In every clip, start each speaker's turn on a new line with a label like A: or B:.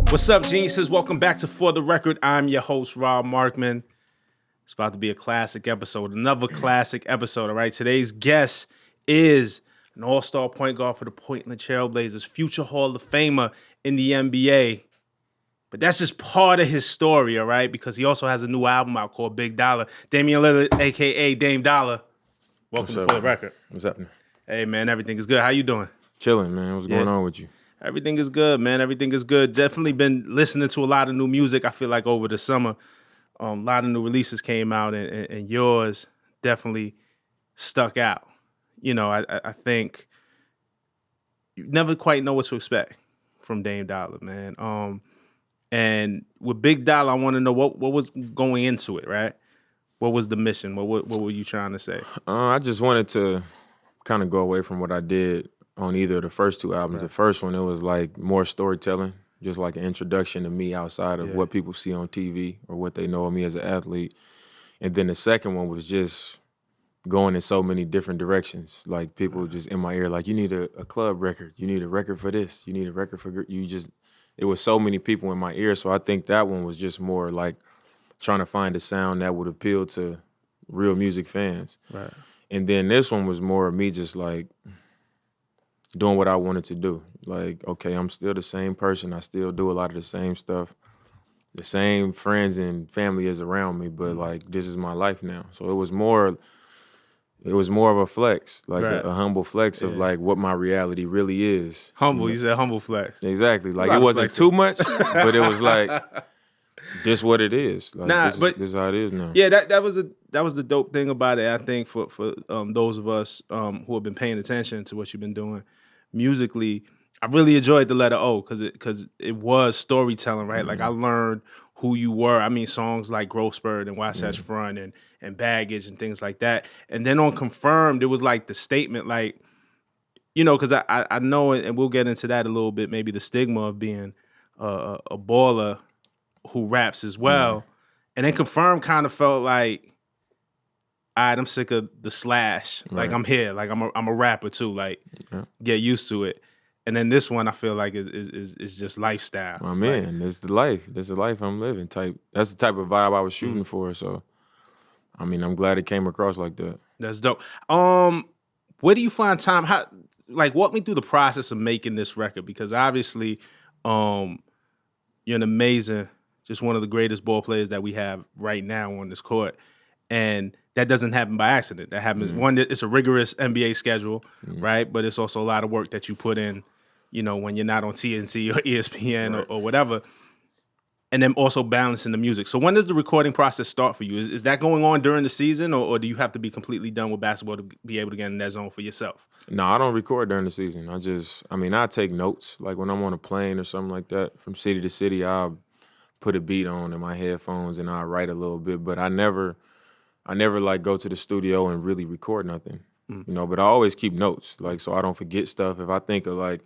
A: What's up, geniuses? Welcome back to For The Record. I'm your host, Rob Markman. It's about to be a classic episode, another classic episode, all right? Today's guest is an all-star point guard for the Portland Trail Blazers, future Hall of Famer in the NBA. But that's just part of his story, all right? Because he also has a new album out called Big D.O.L.L.A. Damian Lillard, a.k.a. Dame D.O.L.A. Welcome to For The Record.
B: What's happening?
A: Hey, man, everything is good. How you doing?
B: Chilling, man. What's going on with you?
A: Everything is good, man. Everything is good. Definitely been listening to a lot of new music. I feel like over the summer, a lot of new releases came out, and yours definitely stuck out. You know, I think you never quite know what to expect from Dame D.O.L.A, man. And with Big D.O.L.L.A, I want to know what was going into it, right? What was the mission? What were you trying to say?
B: I just wanted to kind of go away from what I did on either of the first two albums.
A: Right.
B: The first one, it was like more storytelling, just like an introduction to me outside of what people see on TV or what they know of me as an athlete. And then the second one was just going in so many different directions. Like people just in my ear, like, you need a club record. You need a record for this. You need a record for, it was so many people in my ear. So I think that one was just more like trying to find a sound that would appeal to real music fans.
A: Right.
B: And then this one was more of me just like doing what I wanted to do. Like, okay, I'm still the same person. I still do a lot of the same stuff. The same friends and family is around me, but like this is my life now. So it was more of a flex, like a humble flex of like what my reality really is.
A: Humble, you said humble flex.
B: Exactly. Like it wasn't too much, but it was like this what it is. Like this is how it is now.
A: Yeah, that was the dope thing about it. I think for those of us who have been paying attention to what you've been doing musically, I really enjoyed the letter O because it was storytelling, right? Like I learned who you were. I mean, songs like Growth Spurt and Wasatch Front and Baggage and things like that. And then on Confirmed, it was like the statement, like, you know, because I know, and we'll get into that a little bit, maybe the stigma of being a baller who raps as well. And then Confirmed kind of felt like, all right, I'm sick of the slash. Like I'm here. Like I'm a rapper too. Like get used to it. And then this one I feel like is just lifestyle.
B: Oh man, this is the life. This is the life I'm living. That's the type of vibe I was shooting for. So I mean, I'm glad it came across like that.
A: That's dope. Where do you find time? How, like, walk me through the process of making this record, because obviously you're an amazing, just one of the greatest ball players that we have right now on this court. And that doesn't happen by accident. That happens, one, it's a rigorous NBA schedule, right? But it's also a lot of work that you put in, you know, when you're not on TNT or ESPN or whatever. And then also balancing the music. So when does the recording process start for you? Is that going on during the season, or do you have to be completely done with basketball to be able to get in that zone for yourself?
B: No, I don't record during the season. I take notes. Like when I'm on a plane or something like that, from city to city, I'll put a beat on in my headphones and I'll write a little bit. But I never like go to the studio and really record nothing, you know, but I always keep notes, like, so I don't forget stuff. If I think of like,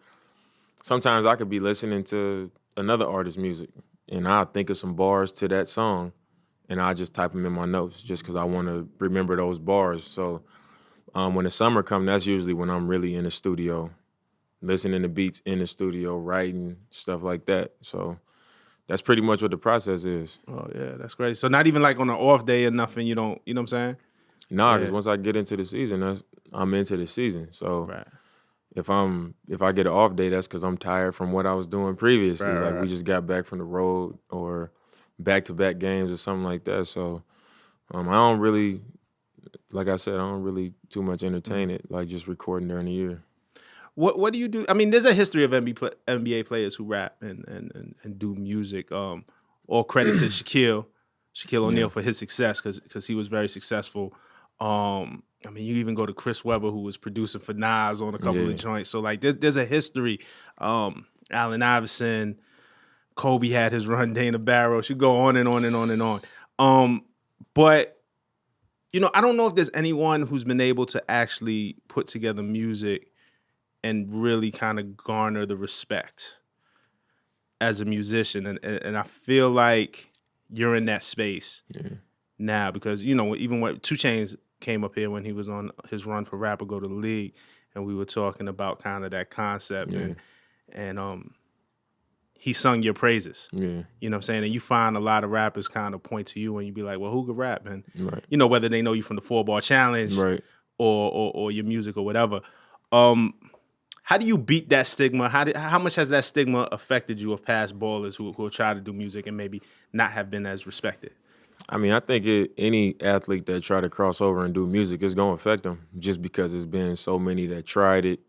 B: sometimes I could be listening to another artist's music and I'll think of some bars to that song and I'll just type them in my notes just because I want to remember those bars. So when the summer comes, that's usually when I'm really in the studio, listening to beats in the studio, writing, stuff like that. So that's pretty much what the process is.
A: Oh, yeah, that's great. So not even like on an off day or nothing, you don't, you know what I'm saying?
B: Nah, because once I get into the season, I'm into the season. So if I get an off day, that's because I'm tired from what I was doing previously. We just got back from the road or back-to-back games or something like that. So I don't really, like I said, I don't really too much entertain it, like just recording during the year.
A: What do you do? I mean, there's a history of NBA players who rap and do music. All credit to Shaquille O'Neal for his success, because he was very successful. I mean, you even go to Chris Webber, who was producing for Nas on a couple of joints. So like, there's a history. Allen Iverson, Kobe had his run. Dana Barros. You go on and on and on and on. But you know, I don't know if there's anyone who's been able to actually put together music and really kind of garner the respect as a musician. And I feel like you're in that space now, because, you know, even when 2 Chainz came up here when he was on his run for Rapper Go to the League, and we were talking about kind of that concept, and he sung your praises.
B: Yeah.
A: You know what I'm saying? And you find a lot of rappers kind of point to you and you be like, well, who could rap? And,
B: Right.
A: you know, whether they know you from the 4-Bar Challenge
B: Right.
A: or your music or whatever. How do you beat that stigma? How much has that stigma affected you of past ballers who try to do music and maybe not have been as respected?
B: I mean, I think any athlete that try to cross over and do music is going to affect them just because there's been so many that tried it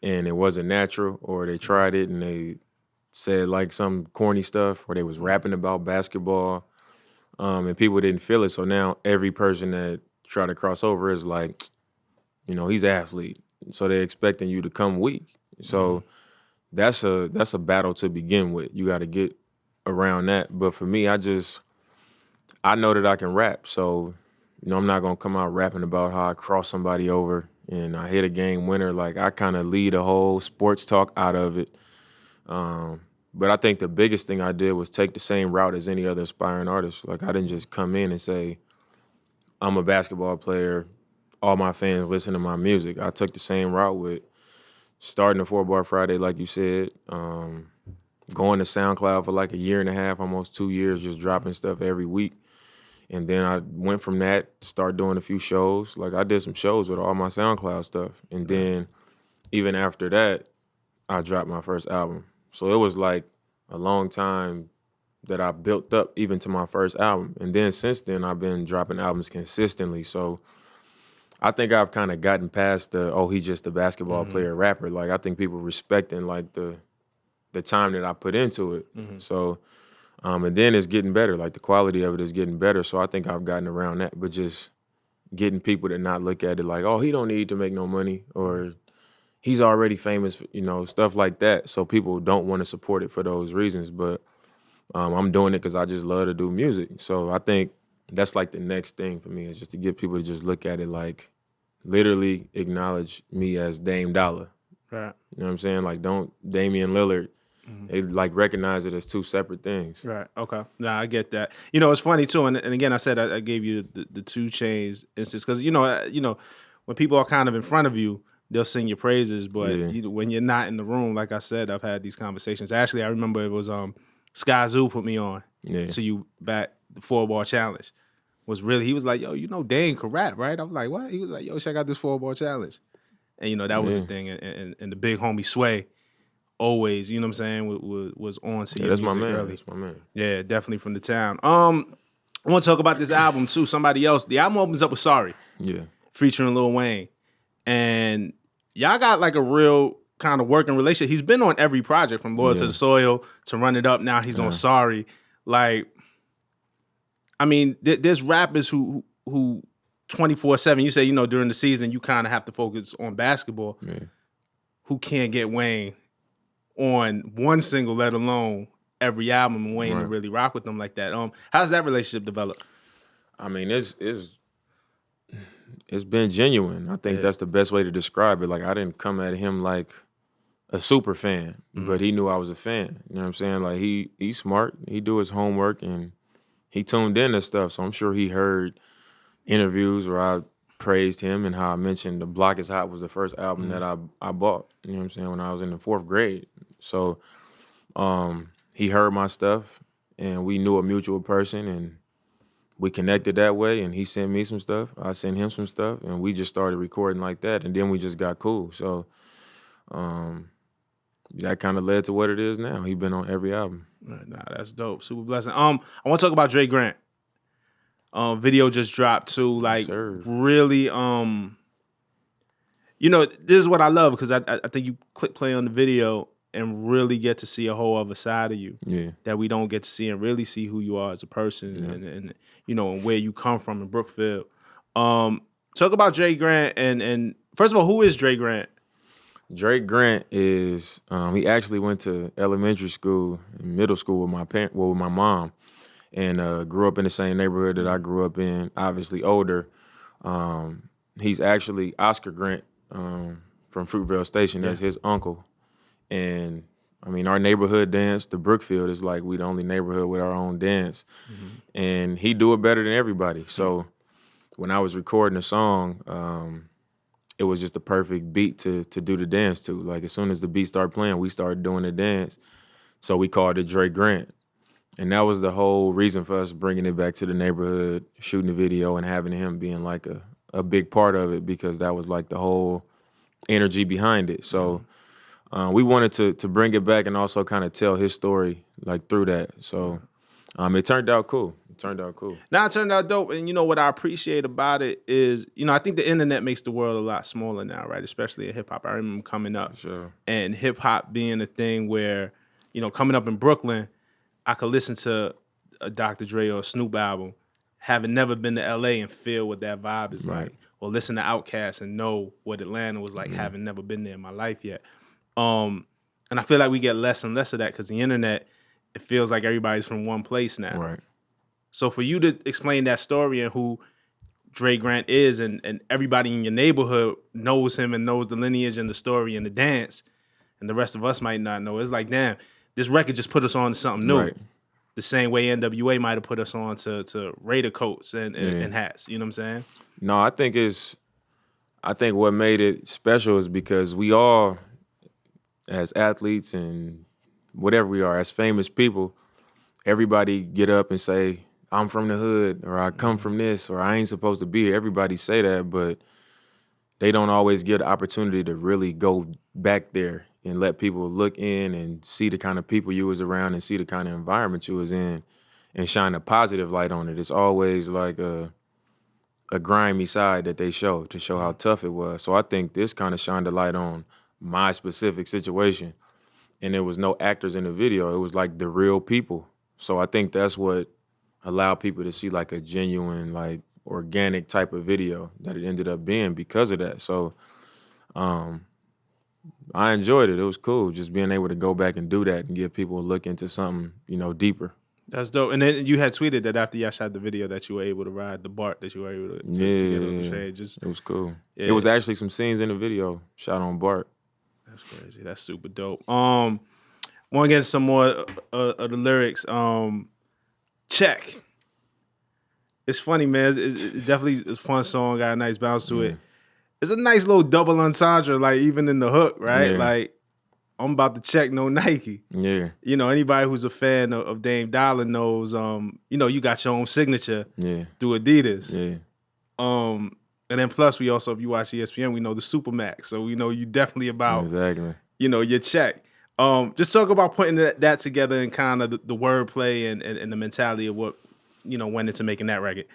B: and it wasn't natural, or they tried it and they said like some corny stuff, or they was rapping about basketball, and people didn't feel it. So now every person that try to cross over is like, you know, he's an athlete, so they're expecting you to come weak. So that's a battle to begin with. You got to get around that. But for me, I know that I can rap, so you know I'm not gonna come out rapping about how I cross somebody over and I hit a game winner. Like I kind of lead a whole sports talk out of it. But I think the biggest thing I did was take the same route as any other aspiring artist. Like I didn't just come in and say I'm a basketball player. All my fans listen to my music. I took the same route with starting the 4-Bar Friday, like you said. Going to SoundCloud for like a year and a half, almost 2 years, just dropping stuff every week. And then I went from that, start doing a few shows. Like I did some shows with all my SoundCloud stuff. And then even after that, I dropped my first album. So it was like a long time that I built up even to my first album. And then since then, I've been dropping albums consistently. So I think I've kind of gotten past he's just a basketball player rapper. Like I think people respecting like the time that I put into it. So and then it's getting better. Like the quality of it is getting better. So I think I've gotten around that. But just getting people to not look at it like, oh, he don't need to make no money, or he's already famous, you know, stuff like that. So people don't want to support it for those reasons. But I'm doing it because I just love to do music. So I think that's like the next thing for me, is just to get people to just look at it like literally acknowledge me as Dame D.O.L.L.A.
A: Right.
B: You know what I'm saying? Like don't Damian Lillard. They like recognize it as two separate things.
A: Right. Okay. Nah, I get that. You know, it's funny too, and again, I said I gave you the 2 Chainz instance because you know when people are kind of in front of you, they'll sing your praises, but when you're not in the room, like I said, I've had these conversations. Actually, I remember it was Sky Zoo put me on to you back the 4-Bar Challenge. He was like, yo, you know, Dane could rap, right? I was like, what? He was like, yo, check out this 4-Bar Challenge, and you know that was the thing, and the big homie Sway. Always, you know what I'm saying, was on to your
B: that's
A: music
B: my man.
A: early.
B: That's my man.
A: Yeah, definitely from the town. I want to talk about this album too. Somebody else. The album opens up with Sorry.
B: Yeah.
A: Featuring Lil Wayne. And y'all got like a real kind of working relationship. He's been on every project from Loyal to the Soil to Run It Up. Now he's on Sorry. Like, I mean, there's rappers who 24/7, you say, you know, during the season, you kind of have to focus on basketball.
B: Yeah.
A: Who can't get Wayne on one single, let alone every album, and Wayne to really rock with them like that. How's that relationship develop?
B: I mean, it's been genuine. I think that's the best way to describe it. Like I didn't come at him like a super fan, but he knew I was a fan. You know what I'm saying? Like he's smart. He do his homework and he tuned in to stuff. So I'm sure he heard interviews where I praised him and how I mentioned The Block Is Hot was the first album that I bought. You know what I'm saying? When I was in the 4th grade. So he heard my stuff and we knew a mutual person and we connected that way, and he sent me some stuff. I sent him some stuff, and we just started recording like that, and then we just got cool. So that kind of led to what it is now. He's been on every album.
A: Nah, that's dope. Super blessing. I want to talk about Dre Grant. Video just dropped too. Like really, you know, this is what I love because I think you click play on the video and really get to see a whole other side of you that we don't get to see, and really see who you are as a person and you know, and where you come from in Brookfield. Talk about Dre Grant and first of all, who is Dre Grant?
B: Dre Grant is he actually went to elementary school and middle school with with my mom, and grew up in the same neighborhood that I grew up in. Obviously older. He's actually Oscar Grant from Fruitvale Station. That's his uncle. And I mean, our neighborhood dance, the Brookfield, is like we the only neighborhood with our own dance. And he do it better than everybody. So when I was recording a song, it was just the perfect beat to do the dance to. Like as soon as the beat started playing, we started doing the dance. So we called it Dre Grant. And that was the whole reason for us bringing it back to the neighborhood, shooting the video, and having him being like a big part of it, because that was like the whole energy behind it. So we wanted to bring it back and also kind of tell his story like through that. So it turned out cool.
A: Now it turned out dope. And you know what I appreciate about it is, you know, I think the internet makes the world a lot smaller now, right? Especially in hip hop. I remember coming up and hip hop being a thing where, you know, coming up in Brooklyn, I could listen to a Dr. Dre or a Snoop album, having never been to L.A. and feel what that vibe is like, or listen to Outkast and know what Atlanta was like, having never been there in my life yet. And I feel like we get less and less of that because the internet, it feels like everybody's from one place now.
B: Right.
A: So for you to explain that story and who Dre Grant is, and everybody in your neighborhood knows him and knows the lineage and the story and the dance, and the rest of us might not know, it's like, damn, this record just put us on to something new. Right. The same way NWA might have put us on to Raider coats and hats. You know what I'm saying?
B: No, I think what made it special is because we all, as athletes and whatever we are, as famous people, everybody get up and say, I'm from the hood, or I come from this, or I ain't supposed to be here. Everybody say that, but they don't always get the opportunity to really go back there and let people look in and see the kind of people you was around and see the kind of environment you was in and shine a positive light on it. It's always like a grimy side that they show to show how tough it was. So I think this kind of shined a light on my specific situation. And there was no actors in the video. It was like the real people. So I think that's what allowed people to see like a genuine, like organic type of video that it ended up being because of that. So I enjoyed it. It was cool just being able to go back and do that and give people a look into something, you know, deeper.
A: That's dope. And then you had tweeted that after y'all shot the video that you were able to ride the BART, that you were able to get on the train. It was
B: cool. Yeah. It was actually some scenes in the video shot on BART.
A: That's crazy. That's super dope. Want to get some more of the lyrics. Check. It's funny, man. It's definitely a fun song. Got a nice bounce to it. It's a nice little double entendre, like even in the hook, right?
B: Yeah.
A: Like, I'm about to check no Nike.
B: Yeah.
A: You know, anybody who's a fan of Dame D.O.L.L.A knows, you know, you got your own signature through Adidas.
B: Yeah.
A: And then plus we also, if you watch ESPN, we know the Supermax. So we know you definitely about, you know, your check. Just talk about putting that together and kind of the wordplay and the mentality of what, you know, went into making that record.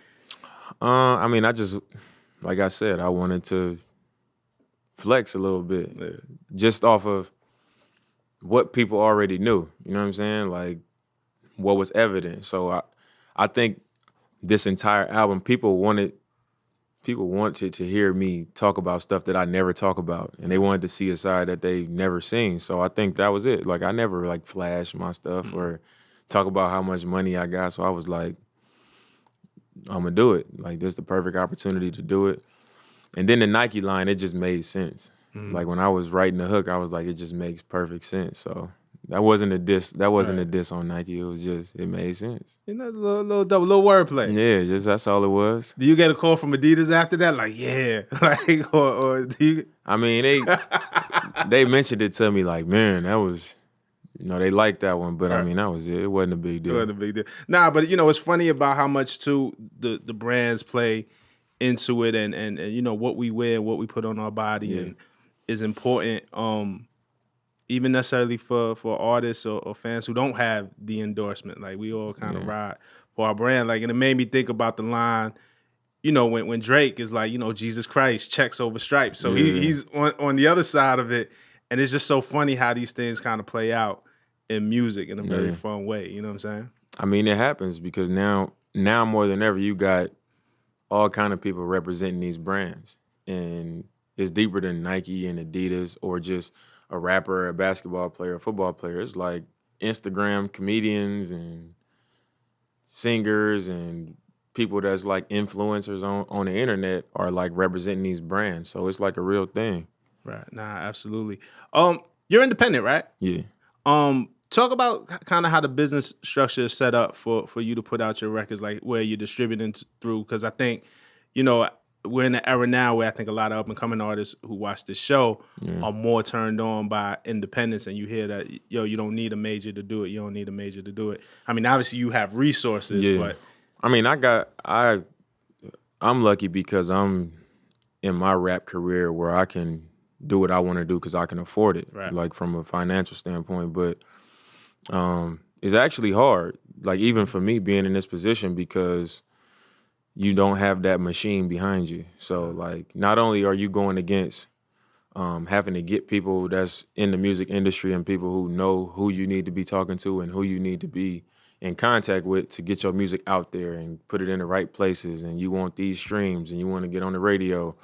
B: I mean, like I said, I wanted to flex a little bit just off of what people already knew. You know what I'm saying? Like what was evident. So I think this entire album, people wanted to hear me talk about stuff that I never talk about, and they wanted to see a side that they never seen. So I think that was it. Like I never like flash my stuff or talk about how much money I got. So I was like, I'm gonna do it. Like this is the perfect opportunity to do it. And then the Nike line, it just made sense. Like when I was writing the hook, I was like, it just makes perfect sense. So that wasn't a diss. That wasn't a diss on Nike. It was just, it made sense.
A: You know, little wordplay.
B: Yeah, just that's all it was.
A: Do you get a call from Adidas after that? Like, yeah, like, or do you?
B: I mean, they mentioned it to me. Like, man, that was, you know, they liked that one. But I mean, that was it. It wasn't a big deal.
A: It wasn't a big deal. Nah, but you know, it's funny about how much too the brands play into it, and you know what we wear, what we put on our body, and is important. Even necessarily for artists or fans who don't have the endorsement. Like we all kind of ride for our brand. Like, and it made me think about the line, you know, when Drake is like, you know, Jesus Christ, checks over stripes. So he's on the other side of it. And it's just so funny how these things kind of play out in music in a very fun way. You know what I'm saying?
B: I mean, it happens because now more than ever, you got all kind of people representing these brands. And it's deeper than Nike and Adidas or just a rapper, a basketball player, a football player. It's like Instagram comedians and singers and people that's like influencers on the internet are like representing these brands. So it's like a real thing.
A: Right. Nah, absolutely. You're independent, right?
B: Yeah.
A: Talk about kind of how the business structure is set up for you to put out your records, like where you're distributing through. Because I think, you know, we're in an era now where I think a lot of up and coming artists who watch this show
B: Yeah.
A: are more turned on by independence, and you hear that, yo, you don't need a major to do it. You don't need a major to do it. I mean, obviously you have resources,
B: Yeah.
A: but
B: I mean, I'm lucky because I'm in my rap career where I can do what I want to do because I can afford it,
A: Right.
B: like from a financial standpoint. But it's actually hard, like even for me being in this position because you don't have that machine behind you. So like, not only are you going against having to get people that's in the music industry and people who know who you need to be talking to and who you need to be in contact with to get your music out there and put it in the right places, and you want these streams and you want to get on the radio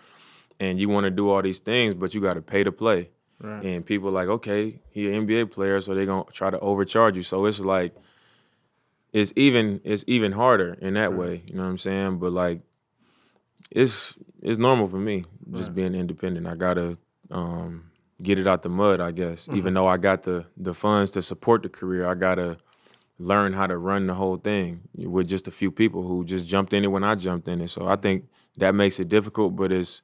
B: and you want to do all these things, but you got to pay to play.
A: right.
B: And people are like, okay, he an NBA player, so they're gonna try to overcharge you. So it's like it's even harder in that way, you know what I'm saying? But like it's normal for me just being independent. I gotta get it out the mud, I guess. Even though I got the funds to support the career, I gotta learn how to run the whole thing with just a few people who just jumped in it when I jumped in it. So I think that makes it difficult, but it's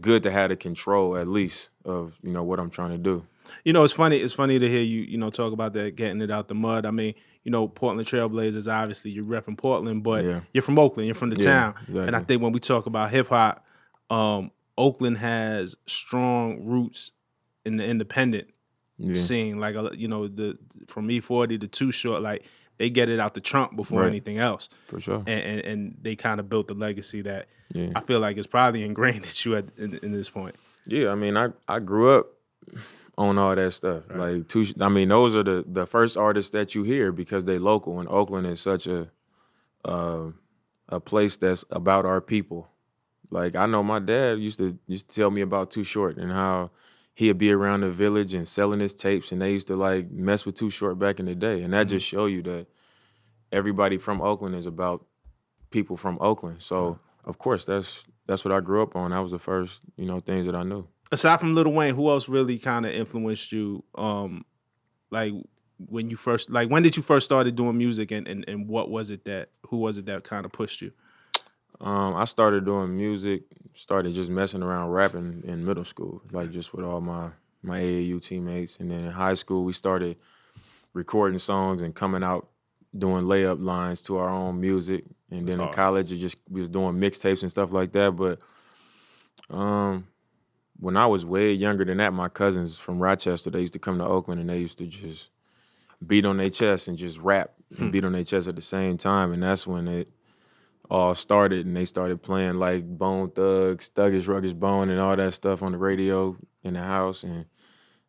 B: good to have the control at least of, you know, what I'm trying to do.
A: You know, it's funny. It's funny to hear you know, talk about that, getting it out the mud. I mean, you know, Portland Trailblazers, obviously you're repping Portland, but
B: Yeah.
A: you're from Oakland. You're from the town. And I
B: exactly.
A: think when we talk about hip hop, Oakland has strong roots in the independent
B: Yeah.
A: scene. Like, you know, from E40 to Too Short, like they get it out the trunk before
B: Right.
A: anything else.
B: For sure.
A: And they kind of built the legacy that
B: Yeah.
A: I feel like is probably ingrained at you in this point.
B: Yeah, I mean, I grew up on all that stuff. Like, those are the first artists that you hear because they local, and Oakland is such a place that's about our people. Like, I know my dad used to tell me about Too Short and how he'd be around the village and selling his tapes, and they used to like mess with Too Short back in the day, and that just show you that everybody from Oakland is about people from Oakland. So of course that's what I grew up on. That was the first, you know, things that I knew.
A: Aside from Lil Wayne, who else really kind of influenced you? Like when did you first started doing music, and who was it that kind of pushed you?
B: I started doing music, started just messing around rapping in middle school, like just with all my AAU teammates. And then in high school, we started recording songs and coming out doing layup lines to our own music. And then in college, we was doing mixtapes and stuff like that. But when I was way younger than that, my cousins from Rochester, they used to come to Oakland and they used to just beat on their chest and just rap and beat on their chest at the same time. And that's when it all started, and they started playing like Bone Thugs, Thuggish Ruggish Bone, and all that stuff on the radio in the house. And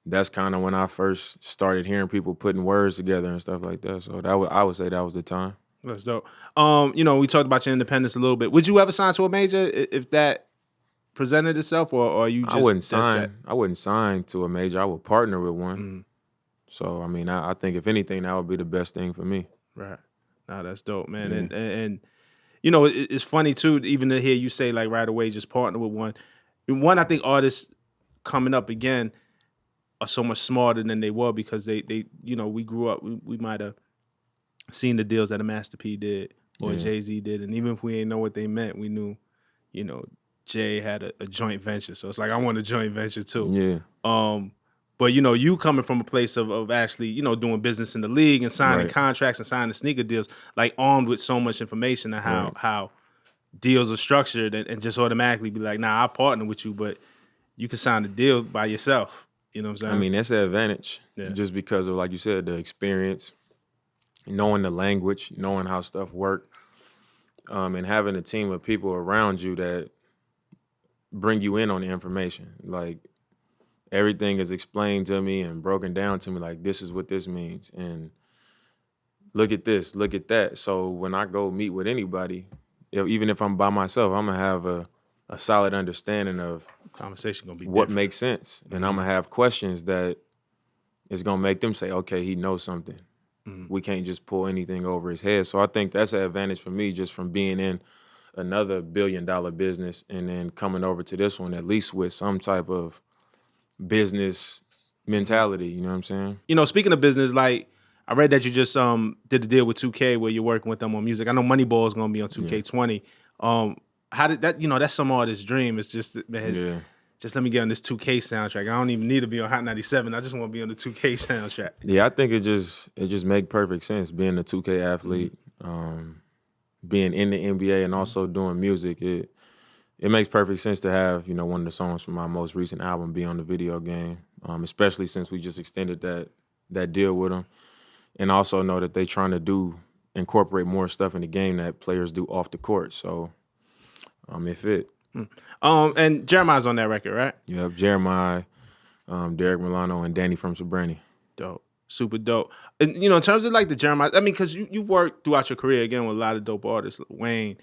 B: that's kind of when I first started hearing people putting words together and stuff like that. So I would say that was the time.
A: That's dope. You know, we talked about your independence a little bit. Would you ever sign to a major if that presented itself, or are you just
B: I wouldn't
A: dead set?
B: sign. I wouldn't sign to a major. I would partner with one. So I mean, I think if anything, that would be the best thing for me.
A: Right. No, that's dope, man. And you know, it's funny too, even to hear you say like right away, just partner with one. I think artists coming up again are so much smarter than they were because they you know, we grew up, we might have seen the deals that a Master P did or Jay-Z did, and even if we didn't know what they meant, we knew, you know, Jay had a joint venture. So it's like, I want a joint venture too.
B: Yeah.
A: But you know, you coming from a place of actually, you know, doing business in the league and signing contracts and signing sneaker deals, like armed with so much information on how deals are structured, and just automatically be like, nah, I partner with you, but you can sign a deal by yourself. You know what I'm saying?
B: I mean, that's the advantage.
A: Yeah.
B: Just because of, like you said, the experience, knowing the language, knowing how stuff work, and having a team of people around you that bring you in on the information. Like, everything is explained to me and broken down to me, like, this is what this means, and look at this, look at that. So when I go meet with anybody, even if I'm by myself, I'm gonna have a solid understanding of
A: Conversation gonna be
B: what
A: different.
B: makes sense, and I'm gonna have questions that is gonna make them say, okay, he knows something. We can't just pull anything over his head. So I think that's an advantage for me, just from being in another $1 billion business and then coming over to this one, at least with some type of business mentality. You know what I'm saying?
A: You know, speaking of business, like I read that you just did a deal with 2K where you're working with them on music. I know Moneyball is gonna be on 2K20. how did that? That's some artist's dream. It's just man,
B: Yeah.
A: just let me get on this 2K soundtrack. I don't even need to be on Hot 97. I just want to be on the 2K soundtrack.
B: Yeah, I think it just make perfect sense being a 2K athlete, being in the NBA and also doing music. It makes perfect sense to have one of the songs from my most recent album be on the video game, especially since we just extended that deal with them, and also know that they trying to incorporate more stuff in the game that players do off the court. So, it fit.
A: And Jeremiah's on that record, right?
B: Yep, Jeremih, Derek Milano, and Danny from Sabrani.
A: Dope. Super dope. And, in terms of like the Jeremiah, I mean, because you worked throughout your career, again, with a lot of dope artists. Wayne,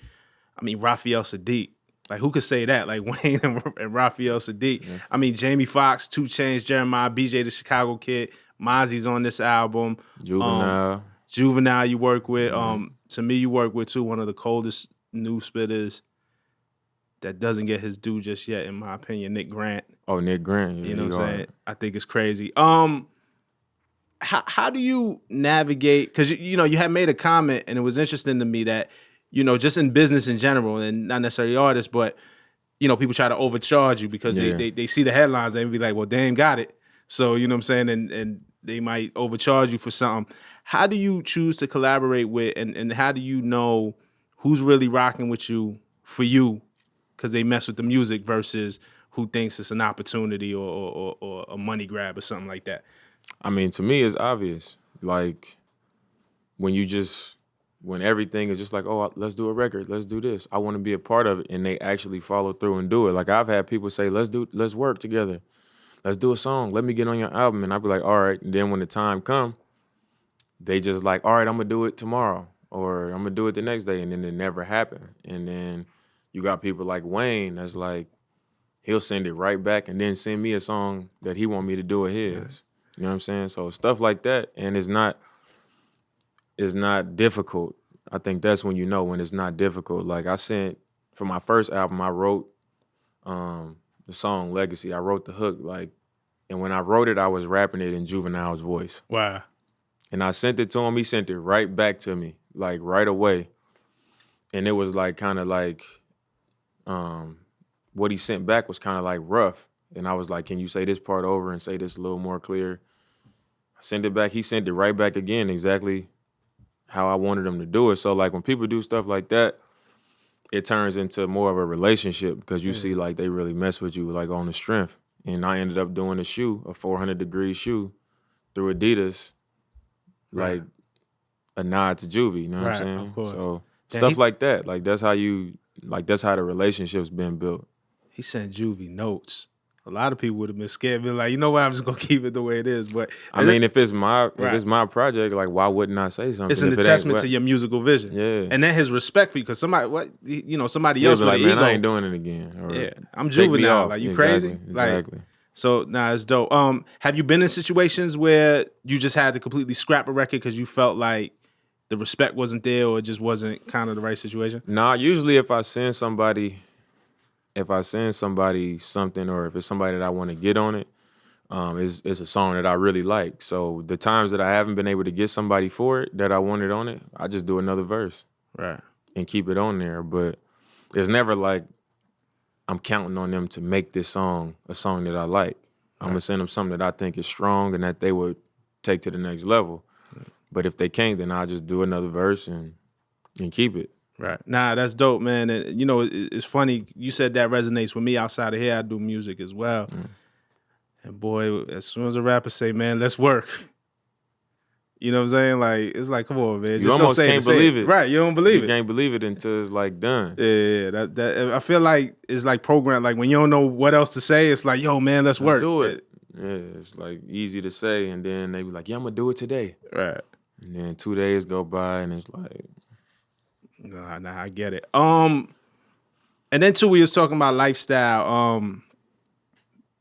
A: Raphael Sadiq. Like, who could say that? Like, Wayne and Raphael Sadiq. Yeah. I mean, Jamie Foxx, 2 Chainz, Jeremiah, BJ the Chicago Kid, Mozzy's on this album. Juvenile you work with. To me, you work with, too, one of the coldest new spitters that doesn't get his due just yet, in my opinion, Nick Grant.
B: Oh, Nick Grant. Yeah,
A: you know what I'm saying? I think it's crazy. How do you navigate? Because, you had made a comment, and it was interesting to me that, just in business in general, and not necessarily artists, but, people try to overcharge you because they see the headlines and be like, well, Dame got it. So, you know what I'm saying? And they might overcharge you for something. How do you choose to collaborate with, and how do you know who's really rocking with you for you because they mess with the music versus who thinks it's an opportunity or a money grab or something like that?
B: I mean, to me, it's obvious. Like, when everything is just like, oh, let's do a record, let's do this. I want to be a part of it, and they actually follow through and do it. Like, I've had people say, let's work together. Let's do a song. Let me get on your album. And I'd be like, all right. And then when the time come, they just like, all right, I'm going to do it tomorrow, or I'm going to do it the next day. And then it never happened. And then you got people like Wayne that's like, he'll send it right back and then send me a song that he want me to do of his. Yeah. You know what I'm saying? So stuff like that. And it's not difficult. I think that's when you know when it's not difficult. Like, for my first album, I wrote the song Legacy. I wrote the hook, and when I wrote it, I was rapping it in Juvenile's voice.
A: Wow.
B: And I sent it to him. He sent it right back to me, like right away. And it was like kind of like, what he sent back was kind of like rough. And I was like, can you say this part over and say this a little more clear? I sent it back. He sent it right back again, exactly how I wanted him to do it. So like when people do stuff like that, it turns into more of a relationship because you see like they really mess with you like on the strength. And I ended up doing a 400-degree shoe through Adidas, like a nod to Juvie, you know what I'm saying?
A: Of course.
B: So stuff like that, like that's how the relationship's been built.
A: He sent Juvie notes. A lot of people would have been scared, been like, you know what, I'm just gonna keep it the way it is. But
B: I mean, if it's my project, like why wouldn't I say something?
A: It's an attachment to your musical vision.
B: Yeah.
A: And then his respect for you, because somebody else with
B: like,
A: an
B: man,
A: ego.
B: I ain't doing it again. Or
A: I'm Juvenile. Like, you crazy?
B: Exactly.
A: Like, so it's dope. Have you been in situations where you just had to completely scrap a record because you felt like the respect wasn't there or it just wasn't kind of the right situation?
B: Nah, usually if I send somebody something, or if it's somebody that I want to get on it, it's a song that I really like. So the times that I haven't been able to get somebody for it that I wanted on it, I just do another verse.
A: Right.
B: And keep it on there. But it's never like I'm counting on them to make this song a song that I like. I'm going to send them something that I think is strong and that they would take to the next level. Right. But if they can't, then I'll just do another verse and keep it.
A: Right. Nah, that's dope, man. And, it's funny. You said that resonates with me. Outside of here, I do music as well. And boy, as soon as a rapper say, man, let's work. You know what I'm saying? Like, it's like, come on, man.
B: You almost can't believe it.
A: Right, you don't believe it.
B: You can't believe it until it's like done.
A: Yeah. That I feel like it's like programmed. Like when you don't know what else to say, it's like, yo, man, let's work.
B: Do it. Yeah, it's like easy to say, and then they be like, yeah, I'm gonna do it today.
A: Right.
B: And then 2 days go by, and it's like,
A: nah, I get it. And then too, we was talking about lifestyle.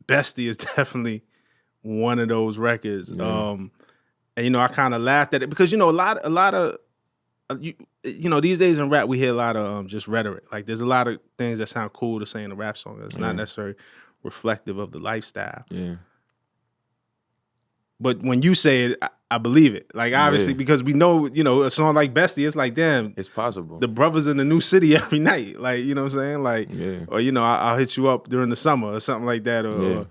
A: Bestie is definitely one of those records. Yeah. And I kind of laughed at it because a lot of these days in rap we hear a lot of just rhetoric. Like there's a lot of things that sound cool to say in a rap song that's not necessarily reflective of the lifestyle.
B: Yeah.
A: But when you say it, I believe it. Like obviously, because we know, a song like Bestie, it's like, damn,
B: It's possible.
A: the brothers in the new city every night. Like, you know what I'm saying? Like, or I'll hit you up during the summer or something like that. Or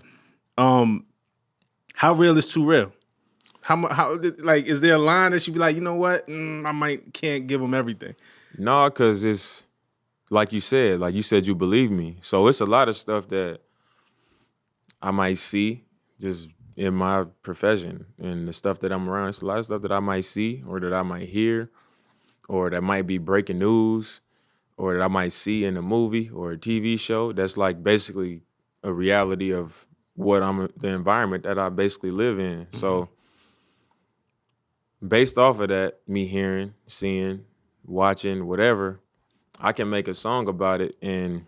A: how real is too real? How like is there a line that you be like, you know what? I can't give them everything.
B: No, because it's like you said you believe me. So it's a lot of stuff that I might see just in my profession and the stuff that I'm around. It's a lot of stuff that I might see or that I might hear or that might be breaking news or that I might see in a movie or a TV show. That's like basically a reality of the environment that I basically live in. Mm-hmm. So based off of that, me hearing, seeing, watching, whatever, I can make a song about it and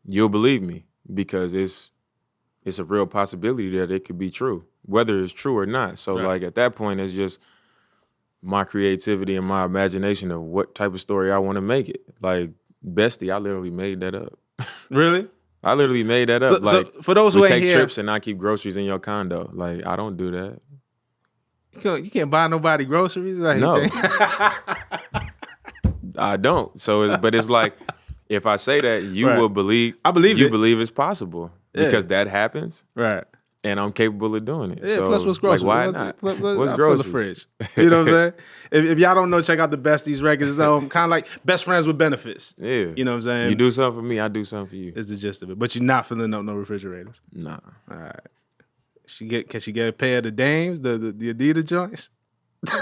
B: you'll believe me because it's a real possibility that it could be true, whether it's true or not. So like at that point, it's just my creativity and my imagination of what type of story I want to make it. Like Bestie, I literally made that up.
A: Really?
B: I literally made that up.
A: So for those who
B: we
A: ain't
B: take trips and I keep groceries in your condo. Like I don't do that.
A: You can't buy nobody groceries. Like,
B: no, I don't. So, but it's like if I say that, you will believe.
A: I believe
B: you believe it's possible because that happens,
A: right?
B: And I'm capable of doing it.
A: Yeah.
B: So,
A: plus, what's groceries?
B: Like, why not? What's
A: groceries? The fridge. You know what I'm saying? If y'all don't know, check out the Besties records. Kind of like best friends with benefits.
B: Yeah.
A: You know what I'm saying?
B: You do something for me, I do something for you.
A: Is the gist of it. But you're not filling up no refrigerators.
B: Nah.
A: All right. Can she get a pair of the Dames, the Adidas joints?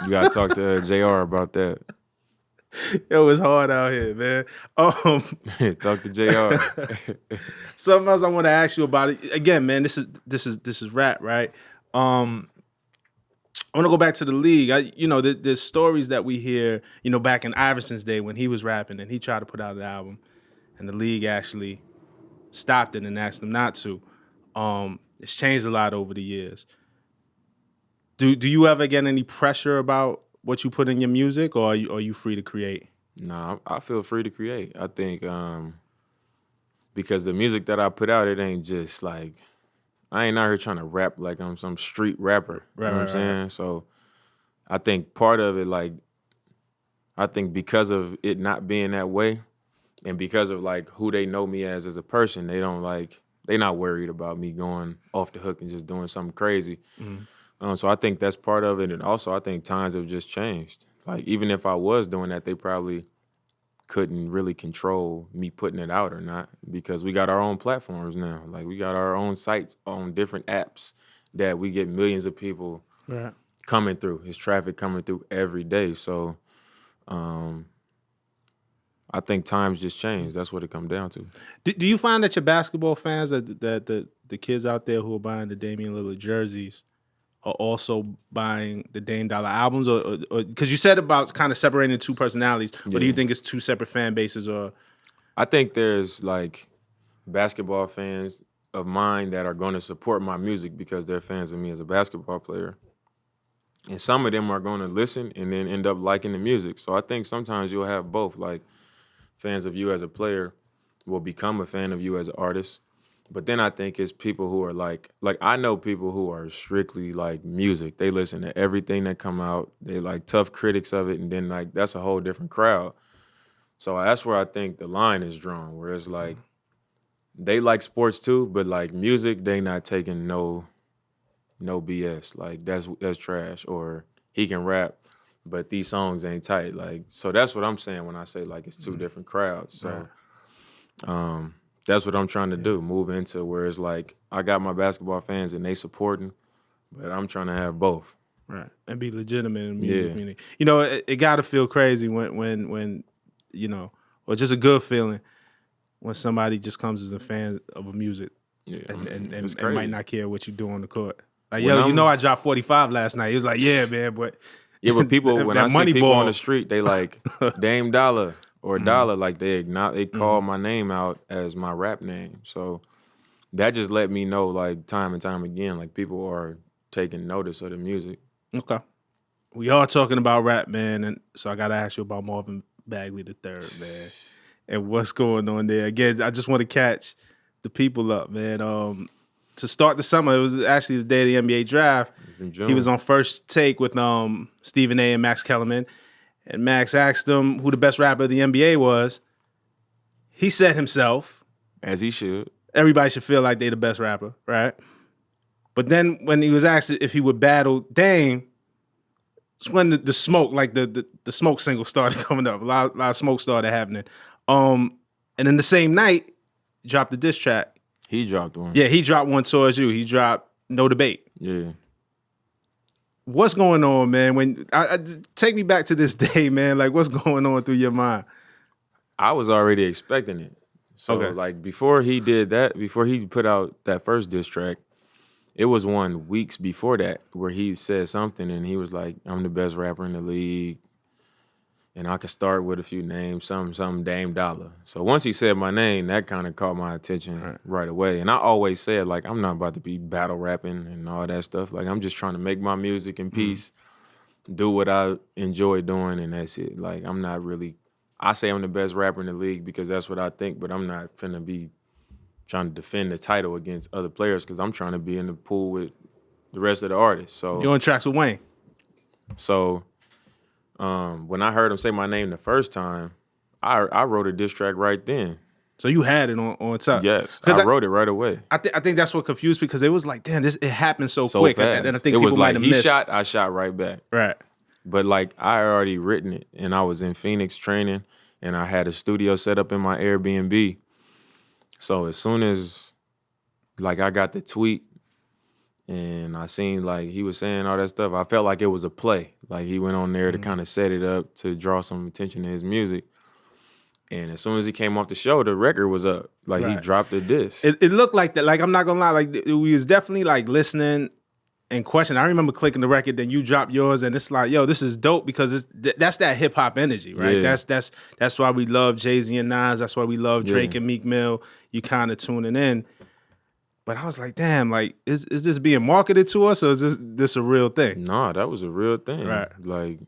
B: You gotta talk to JR about that.
A: Yo, it's hard out here, man.
B: Talk to JR.
A: Something else I want to ask you about it. Again, man, this is rap, right? I want to go back to the league. There's stories that we hear, back in Iverson's day when he was rapping and he tried to put out an album, and the league actually stopped it and asked him not to. It's changed a lot over the years. Do you ever get any pressure about what you put in your music, or are you free to create?
B: Nah, I feel free to create. I think because the music that I put out, it ain't just like I ain't out here trying to rap like I'm some street rapper. You know what I'm saying? So I think part of it, like I think because of it not being that way, and because of like who they know me as a person, they not worried about me going off the hook and just doing something crazy. Mm-hmm. So I think that's part of it. And also I think times have just changed. Like even if I was doing that, they probably couldn't really control me putting it out or not because we got our own platforms now. Like we got our own sites on different apps that we get millions of people coming through. It's traffic coming through every day. So I think times just changed. That's what it comes down to.
A: Do you find that your basketball fans, that the kids out there who are buying the Damian Lillard jerseys, are also buying the Dame D.O.L.L.A albums, or because you said about kind of separating the two personalities, or do you think it's two separate fan bases? Or
B: I think there's like basketball fans of mine that are going to support my music because they're fans of me as a basketball player, and some of them are going to listen and then end up liking the music. So I think sometimes you'll have both, like fans of you as a player will become a fan of you as an artist. But then I think it's people who are like I know people who are strictly like music. They listen to everything that come out. They like tough critics of it, and then like that's a whole different crowd. So that's where I think the line is drawn, where it's like they like sports too, but like music, they not taking no BS. Like that's trash, or he can rap, but these songs ain't tight. Like so that's what I'm saying when I say like it's two different crowds. So that's what I'm trying to do, move into where it's like I got my basketball fans and they supporting, but I'm trying to have both.
A: Right. And be legitimate in the music community. It got to feel crazy when or just a good feeling when somebody just comes as a fan of a music and might not care what you do on the court. Like, I dropped 45 last night. He was like, yeah, man, but...
B: Yeah, but people, when I see people on the street, they like Dame D.O.L.L.A or D.O.L.L.A, like they call my name out as my rap name. So that just let me know, like time and time again, like people are taking notice of the music.
A: Okay. We are talking about rap, man, and so I got to ask you about Marvin Bagley III, man, and what's going on there. Again, I just want to catch the people up, man. to start the summer. It was actually the day of the NBA draft. He was on First Take with Stephen A. and Max Kellerman. And Max asked him who the best rapper of the NBA was. He said himself.
B: As he should.
A: Everybody should feel like they the best rapper, right? But then when he was asked if he would battle Dame, it's when the smoke, like the smoke single started coming up. A lot of smoke started happening. And then the same night, dropped the diss track.
B: He dropped one.
A: Yeah, he dropped one towards you. He dropped No Debate.
B: Yeah.
A: What's going on, man? When take me back to this day, man. Like, what's going on through your mind?
B: I was already expecting it. So, like, before he did that, before he put out that first diss track, it was one weeks before that where he said something and he was like, I'm the best rapper in the league. And I could start with a few names, some Dame D.O.L.L.A. So once he said my name, that kind of caught my attention right away. And I always said, like, I'm not about to be battle rapping and all that stuff. Like, I'm just trying to make my music in peace, do what I enjoy doing, and that's it. Like, I'm not really, I say I'm the best rapper in the league because that's what I think, but I'm not finna be trying to defend the title against other players because I'm trying to be in the pool with the rest of the artists. So
A: you're on tracks with Wayne.
B: So when I heard him say my name the first time, I wrote a diss track right then.
A: So you had it on top.
B: Yes, I wrote it right away.
A: I think that's what confused me because it was like, damn, it happened so quick.
B: Fast.
A: And I think
B: it was like
A: he
B: shot, I shot right back.
A: Right.
B: But like I had already written it, and I was in Phoenix training, and I had a studio set up in my Airbnb. So as soon as like I got the tweet and I seen like he was saying all that stuff, I felt like it was a play. Like he went on there to kind of set it up to draw some attention to his music. And as soon as he came off the show, the record was up. Like he dropped the disc.
A: It looked like that. Like I'm not gonna lie, like we was definitely like listening and questioning. I remember clicking the record, then you dropped yours, and it's like, yo, this is dope because that's that hip hop energy, right?
B: Yeah.
A: That's why we love Jay-Z and Nas. That's why we love Drake and Meek Mill. You kind of tuning in. But I was like, damn, like is this being marketed to us or is this a real thing?
B: Nah, that was a real thing.
A: Right.
B: Like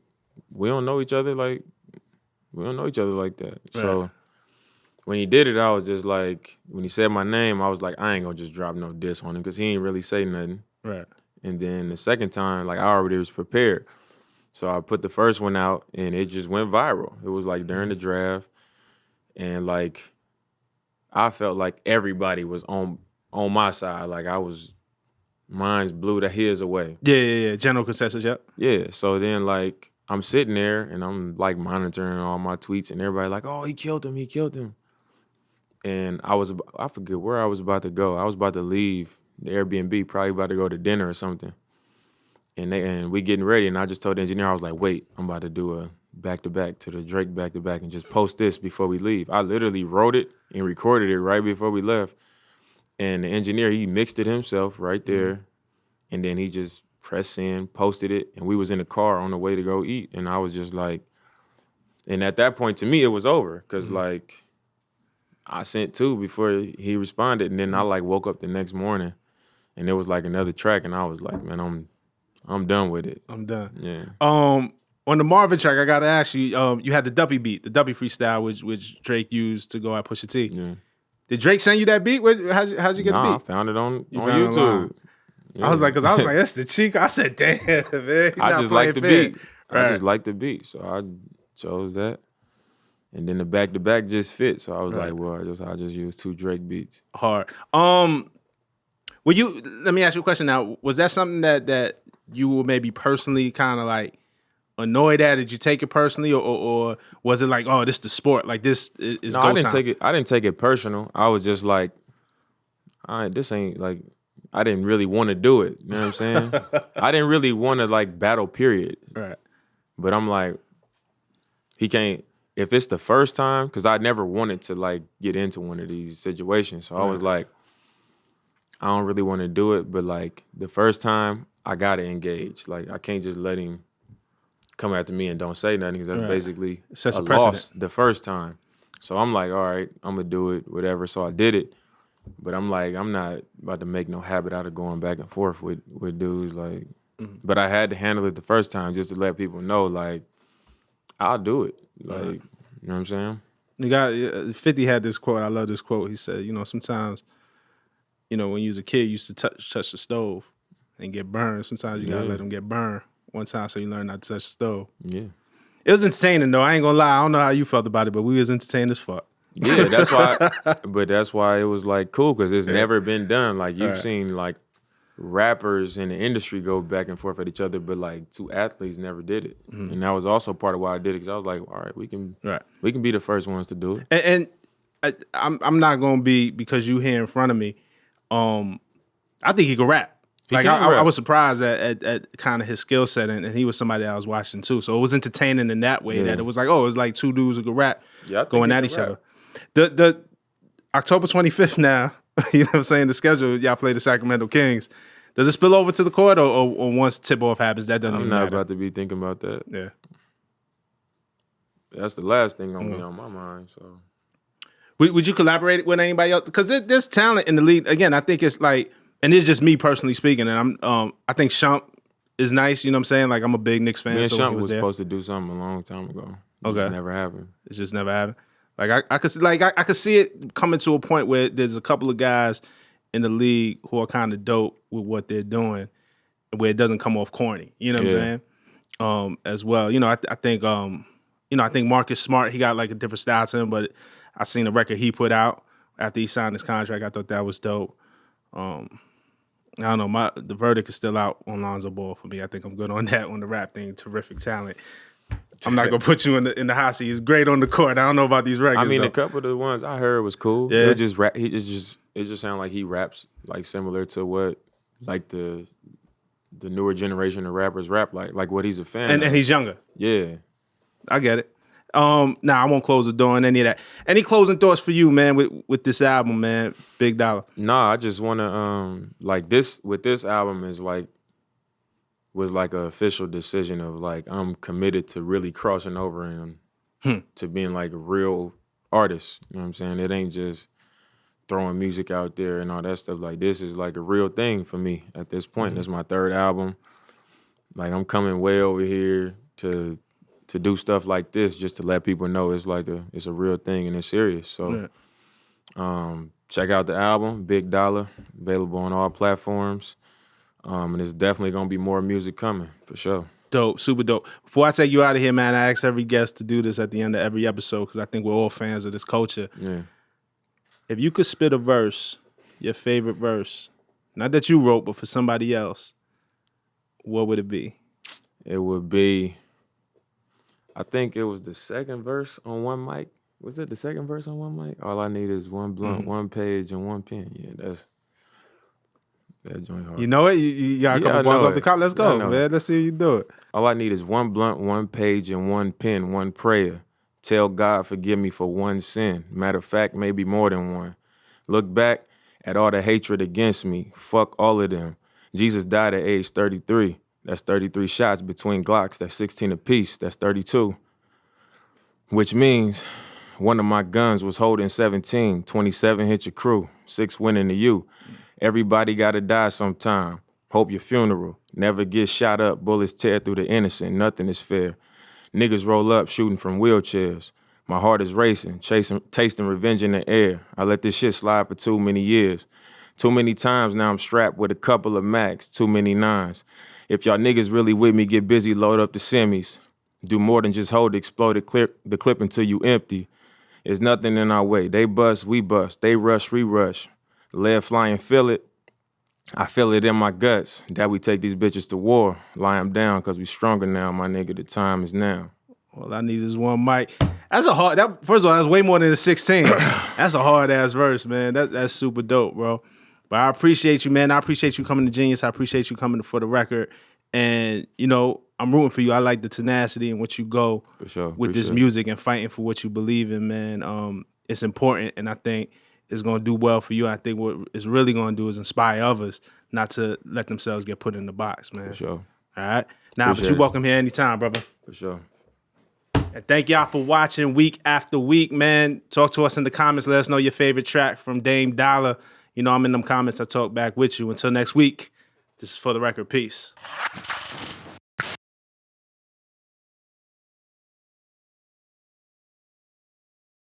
B: we don't know each other like that. Right. So when he did it, I was just like, when he said my name, I was like, I ain't gonna just drop no diss on him because he ain't really say nothing.
A: Right.
B: And then the second time, like I already was prepared. So I put the first one out and it just went viral. It was like during the draft. And like I felt like everybody was on my side. Like mine's blew his away.
A: Yeah. General consensus, yep. Yeah.
B: So then like I'm sitting there and I'm like monitoring all my tweets and everybody like, oh, he killed him. And I forget where I was about to go. I was about to leave the Airbnb, probably about to go to dinner or something. And we getting ready, and I just told the engineer, I was like, wait, I'm about to do a back-to-back to the Drake back-to-back and just post this before we leave. I literally wrote it and recorded it right before we left. And the engineer, he mixed it himself right there. And then he just pressed send, posted it, and we was in the car on the way to go eat. And I was just like, and at that point, to me, it was over. Because, like, I sent two before he responded. And then I, like, woke up the next morning, and there was, like, another track. And I was like, man, I'm done with it.
A: I'm done.
B: Yeah.
A: On the Marvin track, I gotta ask you, you had the Duppy beat, the Duppy freestyle, which Drake used to go at Pusha T. Yeah. Did Drake send you that beat? How'd you get the beat?
B: I found it on YouTube.
A: Yeah. I was like, that's the cheek. I said, damn, man.
B: I just like the beat. Right. I just like the beat, so I chose that. And then the back-to-back just fit, so I was like, well, I just use two Drake beats.
A: Hard. Let me ask you a question now. Was that something that you were maybe personally kind of like annoyed at? Did you take it personally, or was it like, oh, this is the sport? Like this is
B: no,
A: go
B: I didn't
A: time?
B: take it. I didn't take it personal. I was just like, this ain't like. I didn't really want to do it. You know what I'm saying? I didn't really want to like battle. Period.
A: Right.
B: But I'm like, he can't. If it's the first time, because I never wanted to like get into one of these situations, so I was like, I don't really want to do it. But like the first time, I gotta engage. Like I can't just let him come after me and don't say nothing because that's basically a loss the first time. So I'm like, all right, I'm gonna do it, whatever. So I did it, but I'm like, I'm not about to make no habit out of going back and forth with dudes. Like, but I had to handle it the first time just to let people know, like, I'll do it. Like, you know what I'm saying?
A: The guy 50 had this quote. I love this quote. He said, sometimes you know, when you was a kid, you used to touch the stove and get burned. Sometimes you gotta let them get burned one time so you learn not to touch the stove.
B: Yeah.
A: It was entertaining though. I ain't gonna lie. I don't know how you felt about it, but we was entertained as fuck.
B: Yeah, that's why. But that's why it was like cool because it's never been done. Like you've seen like rappers in the industry go back and forth at each other, but like two athletes never did it, and that was also part of why I did it because I was like, all right, we can be the first ones to do it.
A: And I'm not gonna be because you here in front of me. I think he can rap. Like I was surprised at kind of his skill set, and he was somebody I was watching too. So it was entertaining in that way that it was like, oh, it's like two dudes who could rap going at each other. The October 25th now, you know what I'm saying, the schedule, y'all play the Sacramento Kings. Does it spill over to the court or once tip-off happens, that doesn't even matter?
B: I'm not about to be thinking about that.
A: Yeah.
B: That's the last thing gonna be on my mind, so.
A: Would you collaborate with anybody else? Because there's talent in the league. Again, I think it's like, and it's just me personally speaking, and I think Shump is nice, you know what I'm saying? Like, I'm a big Knicks fan.
B: Me and
A: so
B: Shump was supposed to do something a long time ago. It just never happened.
A: It's just never happened. Like I could see it coming to a point where there's a couple of guys in the league who are kind of dope with what they're doing, where it doesn't come off corny. You know what I'm saying? As well, you know, I think I think Marcus Smart, he got like a different style to him, but I seen the record he put out after he signed his contract. I thought that was dope. I don't know. The verdict is still out on Lonzo Ball for me. I think I'm good on that on the rap thing. Terrific talent. I'm not gonna put you in the hot seat. He's great on the court. I don't know about these records.
B: I mean,
A: though.
B: a couple of the ones I heard was cool.
A: Yeah.
B: It just sounded like he raps like similar to what like the newer generation of rappers rap like what he's a fan of.
A: And he's younger.
B: Yeah.
A: I get it. I won't close the door on any of that. Any closing thoughts for you, man, with this album, man, Big D.O.L.L.A?
B: Nah, I just wanna like this with this album was like an official decision of like I'm committed to really crossing over and to being like a real artist. You know what I'm saying? It ain't just throwing music out there and all that stuff. Like this is like a real thing for me at this point. This is my third album. Like I'm coming way over here to do stuff like this just to let people know it's a real thing and it's serious. So check out the album, Big D.O.L.L.A, available on all platforms. And there's definitely gonna be more music coming for sure.
A: Dope, super dope. Before I take you out of here, man, I ask every guest to do this at the end of every episode because I think we're all fans of this culture.
B: Yeah.
A: If you could spit a verse, your favorite verse, not that you wrote, but for somebody else, what would it be?
B: It would be, I think it was the second verse on one mic. Was it the second verse on one mic? All I need is one blunt, one page, and one pen. Yeah, that joint hard.
A: You know it? You got a couple bars off the cop. Let's go, man. Let's see you do it.
B: All I need is one blunt, one page, and one pen, one prayer. Tell God forgive me for one sin. Matter of fact, maybe more than one. Look back at all the hatred against me. Fuck all of them. Jesus died at age 33. That's 33 shots between Glocks. That's 16 apiece. That's 32. Which means one of my guns was holding 17. 27 hit your crew. 6 winning to you. Everybody gotta die sometime. Hope your funeral. Never get shot up. Bullets tear through the innocent. Nothing is fair. Niggas roll up shooting from wheelchairs. My heart is racing, tasting revenge in the air. I let this shit slide for too many years. Too many times now I'm strapped with a couple of Macs. Too many nines. If y'all niggas really with me, get busy, load up the semis. Do more than just hold the exploded the clip until you empty. There's nothing in our way. They bust, we bust. They rush, we rush. Lead flying, feel it. I feel it in my guts that we take these bitches to war. Lie them down because we stronger now, my nigga. The time is now.
A: All I need is one mic. That's a hard, first of all, that's way more than a 16. That's a hard-ass verse, man. That's super dope, bro. But I appreciate you, man. I appreciate you coming to Genius. I appreciate you coming to For The Record. And, you know, I'm rooting for you. I like the tenacity and what you go
B: for sure.
A: with this music and fighting for what you believe in, man. It's important, and I think it's going to do well for you. I think what it's really going to do is inspire others not to let themselves get put in the box, man.
B: For sure.
A: All right? Nah, but you're welcome here anytime, brother.
B: For sure.
A: And thank y'all for watching week after week, man. Talk to us in the comments. Let us know your favorite track from Dame D.O.L.L.A. You know, I'm in them comments. I talk back with you. Until next week, this is For The Record. Peace.